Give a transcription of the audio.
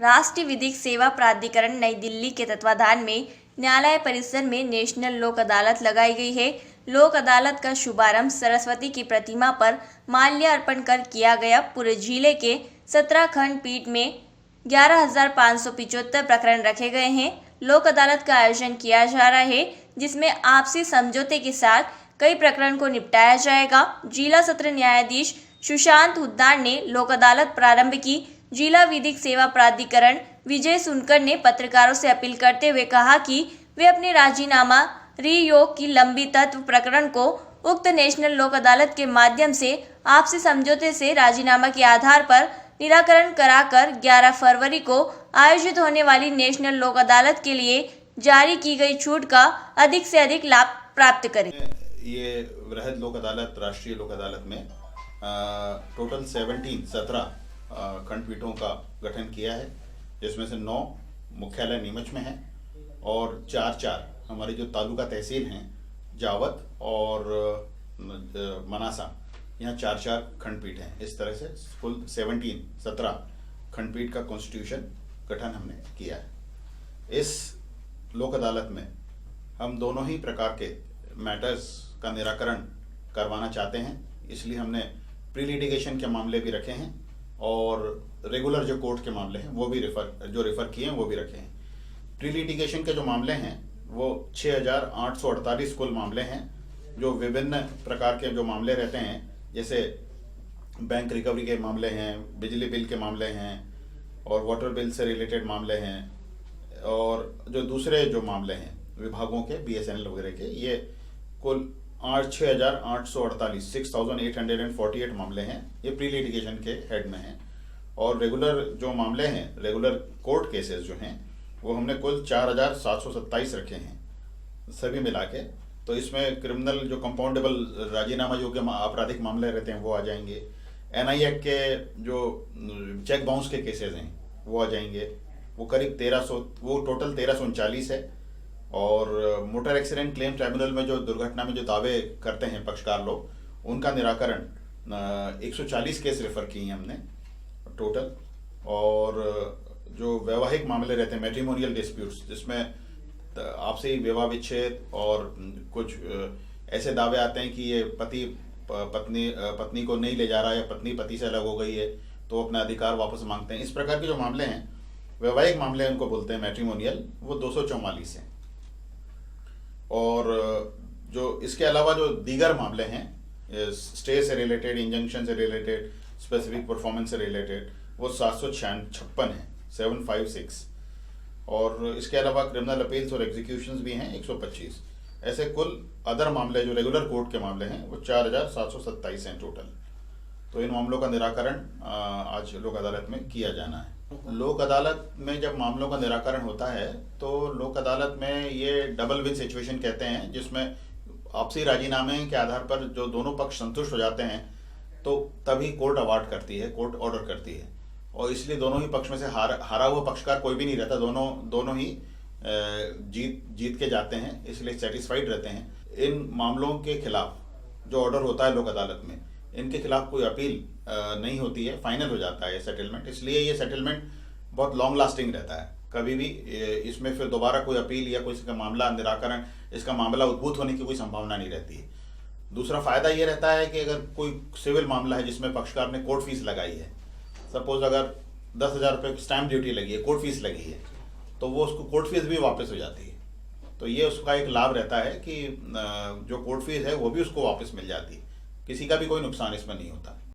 राष्ट्रीय विधिक सेवा प्राधिकरण नई दिल्ली के तत्वाधान में न्यायालय परिसर में नेशनल लोक अदालत लगाई गई है। लोक अदालत का शुभारंभ सरस्वती की प्रतिमा पर माल्यार्पण कर किया गया। पूरे जिले के 17 खंडपीठ में 11,575 प्रकरण रखे गए हैं। लोक अदालत का आयोजन किया जा रहा है, जिसमें आपसी समझौते के साथ कई प्रकरण को निपटाया जाएगा। जिला सत्र न्यायाधीश सुशांत हुड्डा ने लोक अदालत प्रारंभ की। जिला विधिक सेवा प्राधिकरण विजय सुनकर ने पत्रकारों से अपील करते हुए कहा कि वे अपने राजीनामा रियोग की लंबी तत्व प्रकरण को उक्त नेशनल लोक अदालत के माध्यम से आपसी समझौते से राजीनामा के आधार पर निराकरण कराकर 11 फरवरी को आयोजित होने वाली नेशनल लोक अदालत के लिए जारी की गई छूट का अधिक से अधिक लाभ प्राप्त करें। ये वृहद लोक अदालत राष्ट्रीय लोक अदालत में टोटल 17 खंडपीठों का गठन किया है, जिसमें से 9 मुख्यालय नीमच में है और 4 हमारी जो तालुका तहसील हैं जावत और मनासा, यहाँ 4 खंडपीठ हैं। इस तरह से कुल 17 खंडपीठ का कॉन्स्टिट्यूशन गठन हमने किया है। इस लोक अदालत में हम दोनों ही प्रकार के मैटर्स का निराकरण करवाना चाहते हैं, इसलिए हमने प्री लिटिगेशन के मामले भी रखे हैं और रेगुलर जो कोर्ट के मामले हैं वो भी रेफर किए हैं वो भी रखे हैं। प्री लिटिगेशन के जो मामले हैं वो 6,848 कुल मामले हैं, जो विभिन्न प्रकार के जो मामले रहते हैं, जैसे बैंक रिकवरी के मामले हैं, बिजली बिल के मामले हैं और वाटर बिल से रिलेटेड मामले हैं, और जो दूसरे जो मामले हैं विभागों के BSNL वगैरह के, ये कुल 6,848 मामले हैं। ये प्री लिटिगेशन के हेड में हैं। और रेगुलर जो मामले हैं, रेगुलर कोर्ट केसेस जो हैं, वो हमने कुल 4,727 रखे हैं सभी मिला के। तो इसमें क्रिमिनल जो कंपाउंडेबल राजीनामा योग्य आपराधिक मामले रहते हैं वो आ जाएंगे। NI एक्ट के जो चेक बाउंस के केसेस हैं वो आ जाएंगे। वो करीब 1300, वो टोटल 1339 है। और मोटर एक्सीडेंट क्लेम ट्राइब्यूनल में जो दुर्घटना में जो दावे करते हैं पक्षकार लोग, उनका निराकरण 140 केस रेफर किए हैं हमने टोटल। और जो वैवाहिक मामले रहते हैं, मैट्रिमोनियल डिस्प्यूट्स, जिसमें आपसी विवाह विच्छेद और कुछ ऐसे दावे आते हैं कि ये पति पत्नी को नहीं ले जा रहा है, पत्नी पति से अलग हो गई है तो अपना अधिकार वापस मांगते हैं। इस प्रकार के जो मामले हैं, वैवाहिक मामले उनको बोलते हैं मैट्रिमोनियल, वो 244 हैं। और जो इसके अलावा जो दीगर मामले हैं, स्टे से रिलेटेड, इंजंक्शन से रिलेटेड, स्पेसिफिक परफॉर्मेंस से रिलेटेड, वो 756 हैं, 756। और इसके अलावा क्रिमिनल अपील्स और एग्जीक्यूशंस भी हैं 125। ऐसे कुल अदर मामले जो रेगुलर कोर्ट के मामले हैं वो 4,727 हैं टोटल। तो इन मामलों का निराकरण आज लोक अदालत में किया जाना है। लोक अदालत में जब मामलों का निराकरण होता है तो लोक अदालत में ये डबल विन सिचुएशन कहते हैं, जिसमें आपसी राजीनामे के आधार पर जो दोनों पक्ष संतुष्ट हो जाते हैं तो तभी कोर्ट अवार्ड करती है, कोर्ट ऑर्डर करती है। और इसलिए दोनों ही पक्ष में से हारा हुआ पक्षकार कोई भी नहीं रहता, दोनों ही जीत के जाते हैं, इसलिए सेटिस्फाइड रहते हैं। इन मामलों के खिलाफ जो ऑर्डर होता है लोक अदालत में, इनके खिलाफ कोई अपील नहीं होती है, फाइनल हो जाता है सेटलमेंट। इसलिए ये सेटलमेंट बहुत लॉन्ग लास्टिंग रहता है। कभी भी इसमें फिर दोबारा कोई अपील या कोई इसका मामला निराकरण, इसका मामला उद्भूत होने की कोई संभावना नहीं रहती है। दूसरा फायदा ये रहता है कि अगर कोई सिविल मामला है जिसमें पक्षकार ने कोर्ट फीस लगाई है, सपोज अगर 10,000 रुपये स्टैंप ड्यूटी लगी है, कोर्ट फीस लगी है, तो वो उसको कोर्ट फीस भी वापस हो जाती है। तो ये उसका एक लाभ रहता है कि जो कोर्ट फीस है वो भी उसको वापस मिल जाती है, किसी का भी कोई नुकसान इसमें नहीं होता।